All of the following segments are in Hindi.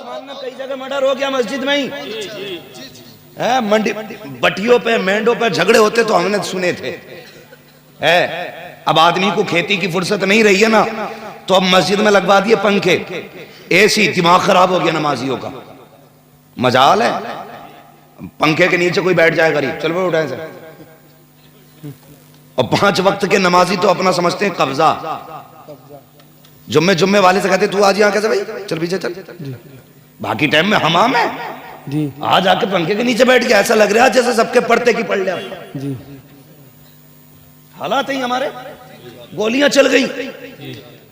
मानना कई जगह मर्डर हो गया मस्जिद में ही है, मंडी बटियों पे मेंढों पे झगड़े होते तो हमने सुने थे है। अब आदमी को खेती की फुर्सत नहीं रही है ना, तो अब मस्जिद में लगवा दिए पंखे, एसी, दिमाग खराब हो गया नमाजियों का। मजाल है, पंखे के नीचे कोई बैठ जाए गरीब, चल वो उठाए सर। और 5 वक्त के नमाजी तो अपना समझते हैं कब्जा। जुम्मे वाले से कहते तू आज यहाँ कैसे भाई, चल पीछे चल, बाकी टाइम में हमाम है जी। आज आके पंखे के नीचे बैठ गया, ऐसा लग रहा है जैसे सबके पड़ते की पड़ लिया जी। हालात ही हमारे, गोलियां चल गई।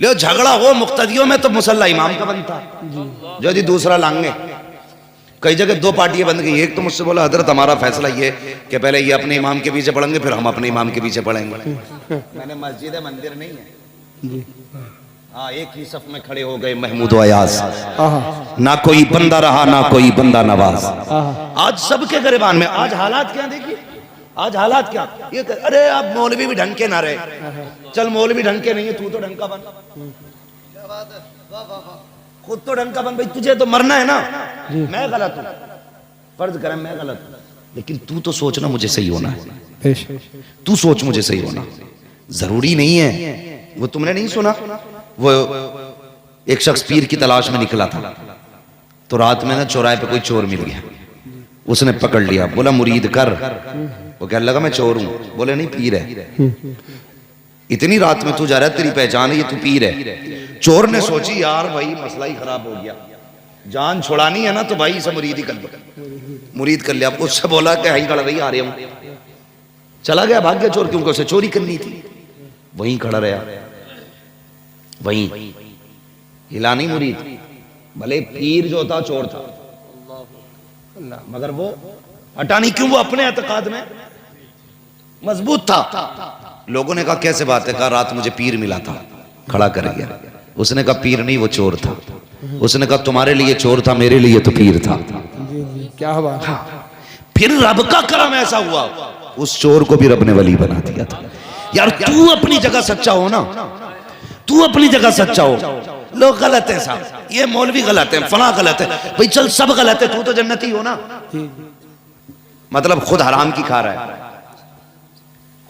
लो झगड़ा हो मुक्तदियों में तो मुसल्ला इमाम का बनता जो जी दूसरा लांगे। कई जगह 2 पार्टियां बन गई। एक तो मुझसे बोला हजरत हमारा फैसला ये कि पहले ये अपने इमाम के पीछे पढ़ेंगे फिर हम अपने इमाम के पीछे पढ़ेंगे। मैंने मस्जिद है मंदिर नहीं है जी। हाँ, एक ही सफ में खड़े हो गए महमूद अयाज, ना कोई बंदा रहा ना कोई बंदा नवाज। आज सबके गिरबान में। आज हालात क्या देखिए, आज हालात क्या ये अरे आप मौलवी भी ढंग के ना रहे, चल मौलवी ढंग के नहीं है, तू तो ढंग का बन, खुद तो ढंग का बन भाई, तुझे तो मरना है ना। मैं गलत हूँ, फर्ज करें मैं गलत हूँ, लेकिन तू तो सोचना मुझे सही होना है, तू सोच मुझे सही होना। जरूरी नहीं है, वो तुमने नहीं सुना, वो एक शख्स पीर की तलाश में निकला था, तो रात में ना चौराहे पे कोई चोर मिल गया, उसने पकड़ लिया, बोला मुरीद कर। वो कहने लगा मैं चोर हूं, बोले नहीं पीर है। इतनी रात में तू जा रहा है, तेरी पहचान है ये, तू पीर है। चोर ने सोची यार भाई मसला ही खराब हो गया, जान छुड़ानी है ना तो भाई इसे मुरीद ही कर लो, मुरीद कर लिया। उससे बोला कि हाई खड़ा रही, आ रहे हूं, चला गया, भाग गया चोर, क्योंकि उसे चोरी करनी थी। वहीं खड़ा रहा, वहीं हिला नहीं मुरीद, भले पीर जो था चोर था, मगर वो हटा नहीं। क्यों? वो अपने एतकाद में मजबूत था। लोगों ने कहा कैसे बात है, कहा रात मुझे पीर मिला था, खड़ा कर गया। उसने कहा पीर नहीं वो चोर था। उसने कहा तुम्हारे लिए चोर था, मेरे लिए तो पीर था। क्या बात। फिर रब का करम ऐसा हुआ, उस चोर को भी रब ने वली बना दिया था। यार तू अपनी जगह सच्चा हो ना, तू अपनी जगह सच्चा हो। लोग गलत है साहब, ये मौलवी गलत है, फला गलत है, भाई चल सब गलत है, तू तो जन्नती हो ना। मतलब खुद हराम की खा रहा है,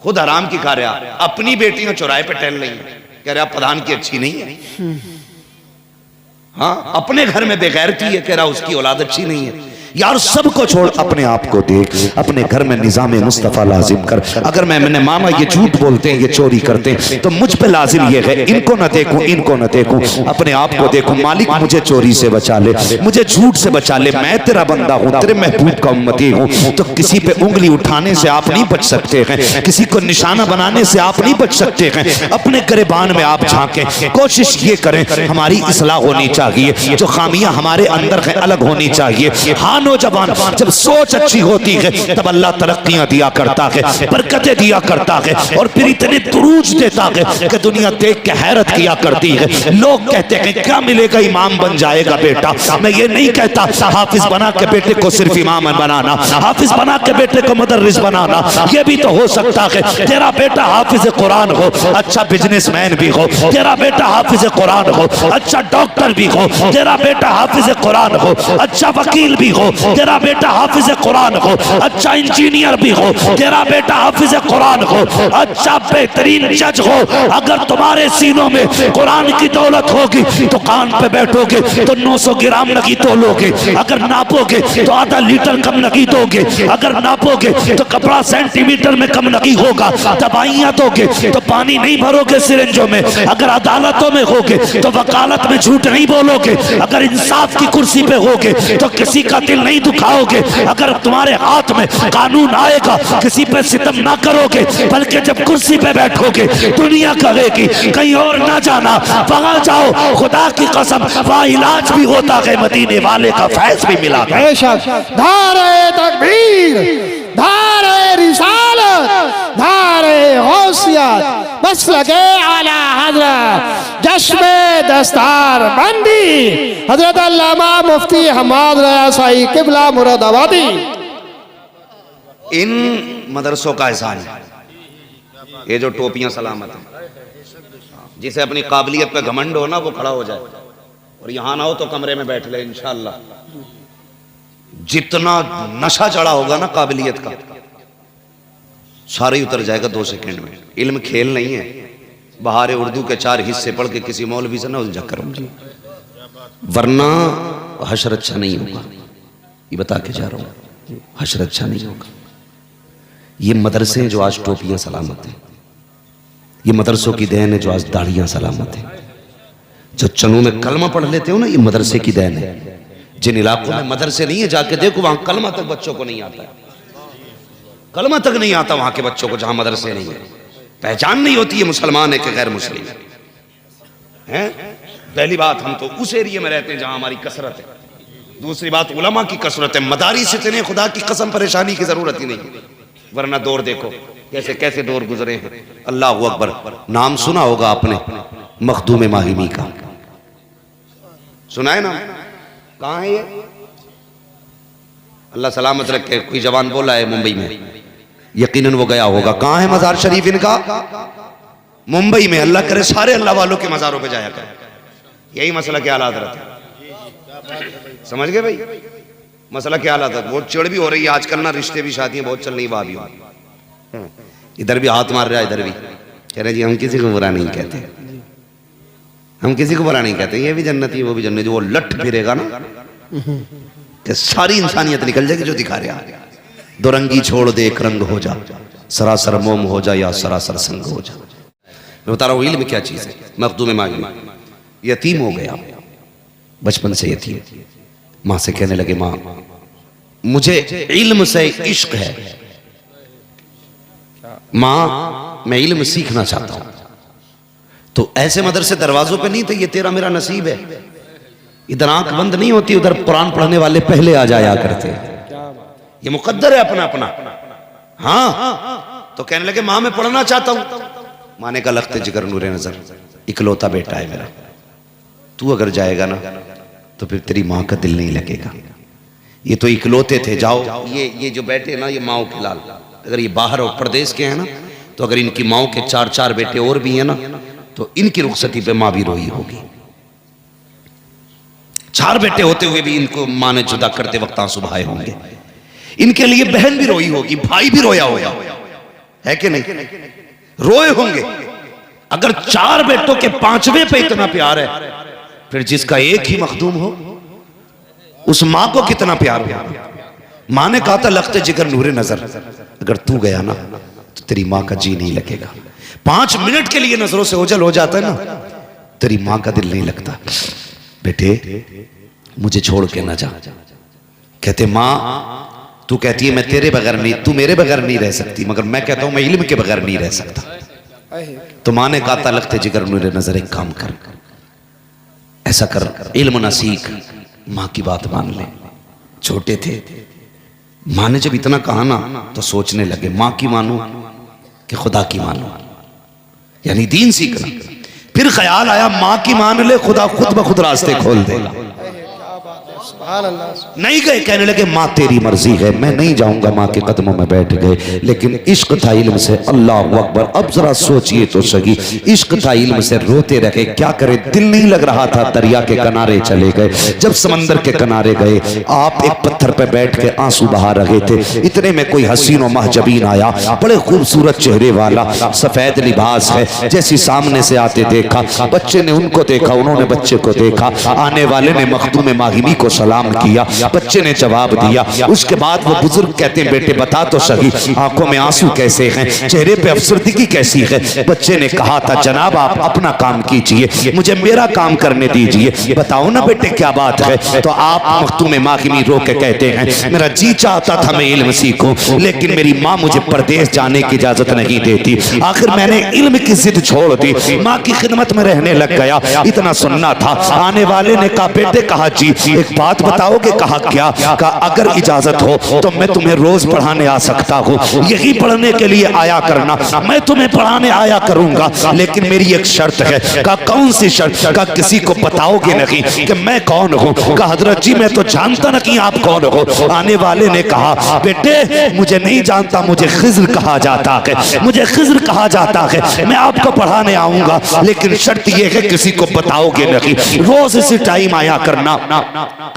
खुद हराम की खा रहा है, अपनी बेटियां चौराहे पे टहल रही है, कह रहा प्रधान की अच्छी नहीं है। हाँ, अपने घर में बेगैरती है, कह रहा उसकी औलाद अच्छी नहीं है। यार सबको छोड़ अपने आप को देख, अपने घर में निजाम मुस्तफा लाजिम कर। अगर मैंने मामा ये झूठ बोलते हैं, ये चोरी करते हैं, तो मुझ पे लाजिम ये है इनको न देखूं, इनको न देखूं, अपने आप को देखूं। मालिक मुझे चोरी से बचा ले, मुझे झूठ से बचा ले, मैं तेरा बंदा हूं, तेरे महबूब का उम्मती हूं। तो किसी पे उंगली उठाने से आप नहीं बच सकते हैं, किसी को निशाना बनाने से आप नहीं बच सकते हैं। अपने गिरबान में आप झांकें, कोशिश ये करें हमारी इस्लाह होनी चाहिए, जो खामियां हमारे अंदर है अलग होनी चाहिए। हाँ नौजवान, जब सोच अच्छी होती है तब अल्लाह तरक्कियां दिया करता है, बरकतें दिया करता है, और फिर इतने तुरूज देता है कि दुनिया देख के हैरत किया करती है। लोग कहते हैं क्या मिलेगा, इमाम बन जाएगा बेटा। मैं ये नहीं कहता हाफिज बना के बेटे को सिर्फ इमाम बनाना, हाफिज बना के बेटे को मुदर्रिस बनाना, ये भी तो हो सकता है। तेरा बेटा हाफिज कुरान हो, अच्छा बिजनेसमैन भी हो, तेरा बेटा हाफिज कुरान हो, अच्छा डॉक्टर भी हो, तेरा बेटा हाफिज कुरान हो, अच्छा वकील भी हो, तेरा बेटा हाफिज कुरान हो, अच्छा इंजीनियर भी हो, तेरा बेटा हाफिज कुरान हो, अच्छा बेहतरीन जज हो। अगर तुम्हारे सीनों में कुरान की दौलत होगी तो कान पे बैठोगे तो 900 ग्राम नगी तोलोगे, अगर नापोगे तो आधा लीटर कम नगी दोगे, अगर नापोगे तो कपड़ा सेंटीमीटर में कम नगी होगा, दवाइयां दोगे तो पानी नहीं भरोगे सिरिंजों में, अगर अदालतों में होगे तो वकालत में झूठ नहीं बोलोगे, अगर इंसाफ की कुर्सी पे होगे तो किसी का दिल नहीं दुखाओगे, अगर तुम्हारे हाथ में कानून आएगा किसी पे सितम ना करोगे, बल्कि जब कुर्सी पे बैठोगे दुनिया कहेगी कहीं और ना जाना, वहां जाओ। खुदा की कसम वहां इलाज भी होता है, मदीने वाले का फैज भी मिला है। धारे तकबीर, धारे रिसालत, धारे गौसियत, बस लगे आला हजरत, जश्मे दस्तार बंदी हजरत अल्लामा मुफ्ती हम्माद रज़ा साई किबला मुरादाबादी। इन मदरसों का एहसान है, ये जो टोपियां सलामत है, जिसे अपनी काबिलियत पे घमंड हो ना वो खड़ा हो जाए, और यहां ना हो तो कमरे में बैठ ले इंशाअल्लाह। जितना नशा चढ़ा होगा ना काबिलियत का, सारा ही उतर जाएगा 2 सेकंड में। इल्म खेल नहीं है। बहारे उर्दू के 4 हिस्से पढ़ के किसी मौलवी से ना उलझा करो, वरना हशर अच्छा नहीं होगा। ये बता के जा रहा हूं, हशर अच्छा नहीं होगा। ये मदरसे हैं जो आज टोपियां सलामत हैं, ये मदरसों की देन है जो आज दाढ़ियां सलामत है। जो चनों में कलमा पढ़ लेते हो ना, ये मदरसे की देन है। जिन इलाकों में मदरसे नहीं है जाके देखो, वहां कलमा तक बच्चों को नहीं आता है, कलमा तक नहीं आता वहां के बच्चों को, जहां मदरसे नहीं है। पहचान नहीं होती है मुसलमान है कि गैर मुस्लिम है। पहली बात, हम तो उस एरिया में रहते हैं जहां हमारी कसरत है। दूसरी बात, उलमा की कसरत है। मदारिस इतने, खुदा की कसम परेशानी की जरूरत ही नहीं, वरना दौर देखो कैसे कैसे दौर गुजरे हैं। अल्लाह अकबर। नाम सुना होगा आपने मखदूम माहिमी का, सुना है ना? कहाँ है ये? अल्लाह सलामत रखे। कोई जवान बोला है मुंबई में, यकीनन वो गया होगा। कहाँ है मजार शरीफ इनका? मुंबई में। अल्लाह करे सारे अल्लाह वालों के मजारों पे जाया कर। यही मसला क्या हालात रहते, समझ गए भाई? मसला क्या हालात है। बहुत चिड़ भी हो रही है आजकल ना, रिश्ते भी शादियां बहुत चल रही भाभी। इधर भी हाथ मार रहा है, इधर भी कह रहे जी हम किसी को बुरा नहीं कहते, हम किसी को बुरा नहीं कहते, ये भी जन्नती वो भी जन्नती। वो लट फिरेगा ना कि सारी इंसानियत निकल जाएगी जो दिखा रहा है। दो रंगी छोड़ दे एक रंग हो जा, सरासर मोम हो जा या सरासर संग हो जा। मैं बता रहा हूँ इल्म क्या चीज है। मखदूम माहिमी यतीम हो गया, बचपन से यतीम। माँ से कहने लगे, माँ मुझे इल्म से इश्क है, माँ मैं इल्म सीखना चाहता हूं। तो ऐसे मदरसे दरवाजों पे नहीं थे, ये तेरा मेरा नसीब है। इधर आंख बंद नहीं होती, उधर कुरान पढ़ने वाले पहले आ जाया करते। ये मुकद्दर है अपना अपना। हाँ, तो कहने लगे माँ मैं पढ़ना चाहता हूं। माँ ने कहा लखते जिगर नूरे नजर, इकलौता बेटा है मेरा, तू अगर जाएगा ना तो फिर तेरी माँ का दिल नहीं लगेगा। ये तो इकलौते थे, जाओ। ये जो बैठे ना, ये माओ के लाल, अगर ये बाहर और प्रदेश के हैं ना, तो अगर इनकी माओ के 4-4 बेटे और भी हैं ना, तो इनकी रुखसती पे माँ भी रोई होगी। 4 बेटे होते हुए भी इनको माँ ने जुदा करते वक्त आंसू बहाए होंगे। इनके लिए बहन भी रोई होगी, भाई भी रोया होगा, है कि नहीं? रोए होंगे। अगर 4 बेटों के 5वें पे इतना प्यार है, फिर जिसका एक ही मखदूम हो, उस मां को कितना प्यार होगा। मां ने कहा था लखते जिगर नूरे नजर, अगर तू गया ना तो तेरी मां का जी नहीं लगेगा। 5 मिनट के लिए नजरों से ओझल हो जाता है ना, तेरी मां का दिल नहीं लगता। बेटे मुझे छोड़ के ना जा। कहते मां तू कहती है मैं तेरे बगैर नहीं, तू मेरे बगैर नहीं रह सकती, मगर मैं कहता हूं मैं इल्म के बगैर नहीं रह सकता। तो मां ने कहा था लखते जिगर नूरे नजर, एक काम कर, ऐसा कर, इल्म ना सीख, मां की बात मान ले। छोटे थे, मां ने जब इतना कहा ना तो सोचने लगे मां की मानो कि खुदा की मानो, यानी दीन सीखना। फिर ख्याल आया मां की मान ले, खुदा खुद ब खुद रास्ते खोल देगा। नहीं गए, कहने लगे माँ तेरी मर्जी है, मैं नहीं जाऊंगा। माँ के कदमों में बैठ गए। लेकिन इश्क था इल्म से। अल्लाह अकबर। अब जरा सोचिए तो सही, इश्क था इल्म से, रोते रहे, क्या करे, दिल नहीं लग रहा था। दरिया के किनारे चले गए। जब समंदर के किनारे गए, आप एक पत्थर पर बैठ के आंसू बहा रहे थे। इतने में कोई हसीन और महजबीन आया, बड़े खूबसूरत चेहरे वाला, सफेद लिबास है। जैसे सामने से आते देखा, बच्चे ने उनको देखा, उन्होंने बच्चे को देखा। आने वाले ने मखदूम माहिमी को सलाम किया, बच्चे ने जवाब दिया। उसके बाद वो बुजुर्ग कहते हैं बेटे बता तो सही, आंखों में आंसू कैसे हैं, चेहरे पे अफसरदगी कैसी है? बच्चे ने कहा था जनाब आप अपना काम कीजिए, मुझे मेरा काम करने दीजिए। बताओ ना बेटे क्या बात है? तो आप मखदूम माहिमी रो के कहते हैं मेरा जी चाहता था मैं इल्म सीखूं, लेकिन मेरी माँ मुझे परदेश जाने की इजाजत नहीं देती। आखिर मैंने इल्म की जिद छोड़ दी, माँ की खिदमत में रहने लग गया। इतना सुनना था। आने वाले ने कहा बेटे कहा जी, एक बात बताओगे? कहा क्या? कहा अगर इजाजत हो तो मैं तुम्हें रोज पढ़ाने आ सकता हूँ, यही पढ़ने के लिए आया करना, मैं तुम्हें पढ़ाने आया करूंगा, लेकिन मेरी एक शर्त है। कहा कौन सी शर्त? कहा किसी को बताओगे नहीं कि मैं कौन हूँ। कहा हजरत जी मैं तो जानता ना कि आप कौन हो। आने वाले ने कहा बेटे मुझे नहीं जानता, मुझे खिज्र कहा जाता है, मुझे खिज्र कहा जाता है, मैं आपको पढ़ाने आऊंगा, लेकिन शर्त यह है किसी को बताओगे नहीं, रोज इसी टाइम आया करना।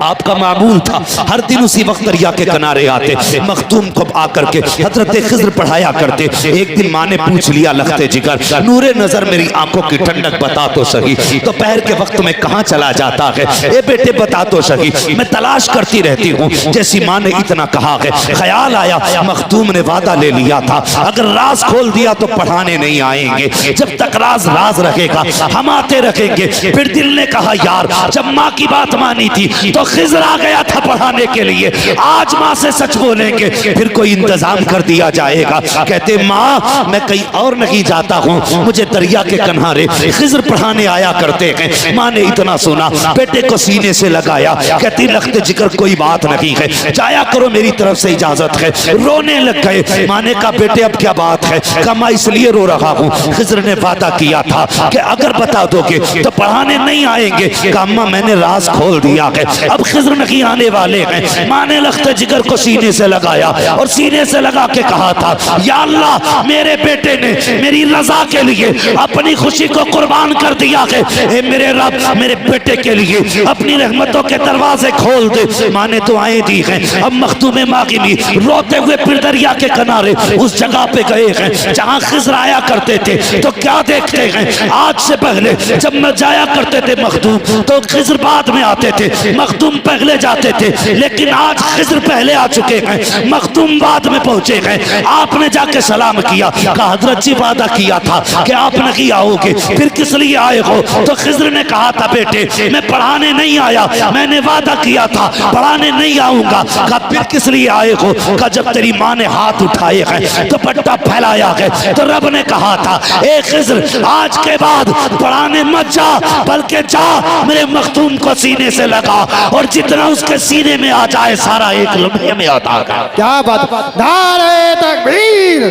आपका मामूल था हर दिन उसी वक्त दरिया के किनारे आते, मखदूम को आकर के हजरत खिज्र पढ़ाया करते। एक दिन माँ ने पूछ लिया लखते जिगर, नूरे नजर मेरी आंखों की ठंडक बता तो सही, दोपहर के वक्त में कहाँ चला जाता है? ए बेटे बता तो सही, मैं तलाश करती रहती हूँ। जैसी माँ ने इतना कहा है, ख्याल आया मखदूम ने वादा ले लिया था, अगर राज खोल दिया तो पढ़ाने नहीं आएंगे, जब तक राज राज रहेगा हम आते रहेंगे। फिर दिल ने कहा यार जब माँ की बात मानी थी तो खिज्र आ गया था पढ़ाने के लिए, आज माँ से सच बोलेंगे फिर कोई इंतजाम कर दिया जाएगा। कहते माँ मैं कहीं और नहीं जाता हूँ, मुझे दरिया के किनारे खिज्र पढ़ाने आया करते हैं। माँ ने इतना सुना बेटे को सीने से लगाया, कहती लखते जिगर कोई बात नहीं है, जाया करो मेरी तरफ से इजाजत है। रोने लग गए। माँ ने कहा बेटे अब क्या बात है? कहा मैं इसलिए रो रहा हूँ, खिज्र ने वादा किया था कि अगर बता दोगे तो पढ़ाने नहीं आएंगे। कहा अम्मा मैंने राज खोल दिया है, अब खिज्र नहीं आने वाले हैं। माँ ने लखते जिगर को सीने से लगाया और सीने से लगा के कहा था या अल्लाह मेरे बेटे ने मेरी रजा के लिए अपनी खुशी को कुर्बान कर दिया है, ए मेरे रब मेरे बेटे के लिए अपनी रहमतों के दरवाजे खोल दे। माँ ने तो आए दी हैं। अब मखदूम मागिमी रोते हुए फिर दरिया के किनारे उस जगह पे गए हैं जहाँ खिज्र आया करते थे। तो क्या देखते हैं, आज से पहले जब मैं जाया करते थे मखदूम तो खिज्र बाद में आते थे, मखदूम पहले जाते थे, लेकिन आज खिज्र पहले आ चुके हैं, मखदूम बाद में पहुंचे हैं। आपने जाके सलाम किया, कहा हजरत जी वादा किया था कि आप नहीं आओगे, फिर किस लिए आए हो? तो खिज्र ने कहा था बेटे मैं पढ़ाने नहीं आया, मैंने वादा किया था पढ़ाने नहीं आऊंगा। कहा फिर किस लिए आए हो? कहा जब तेरी माँ ने हाथ उठाए हैं तो पट्टा फैलाया है तो रब ने कहा था ए खिज्र आज के बाद पढ़ाने मत जा, बल्कि जा मेरे मखदूम को सीने से लगा और जितना उसके सीने में आ जाए सारा एक लम्हे में आता है। क्या बात! नारे तकबीर,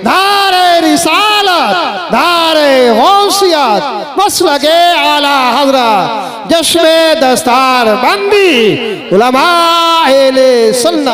नारे रिसालत, नारे गौसियत, मसलके आला हज़रत, जश्न दस्तार बंदी, उलमा अहले सुन्नत।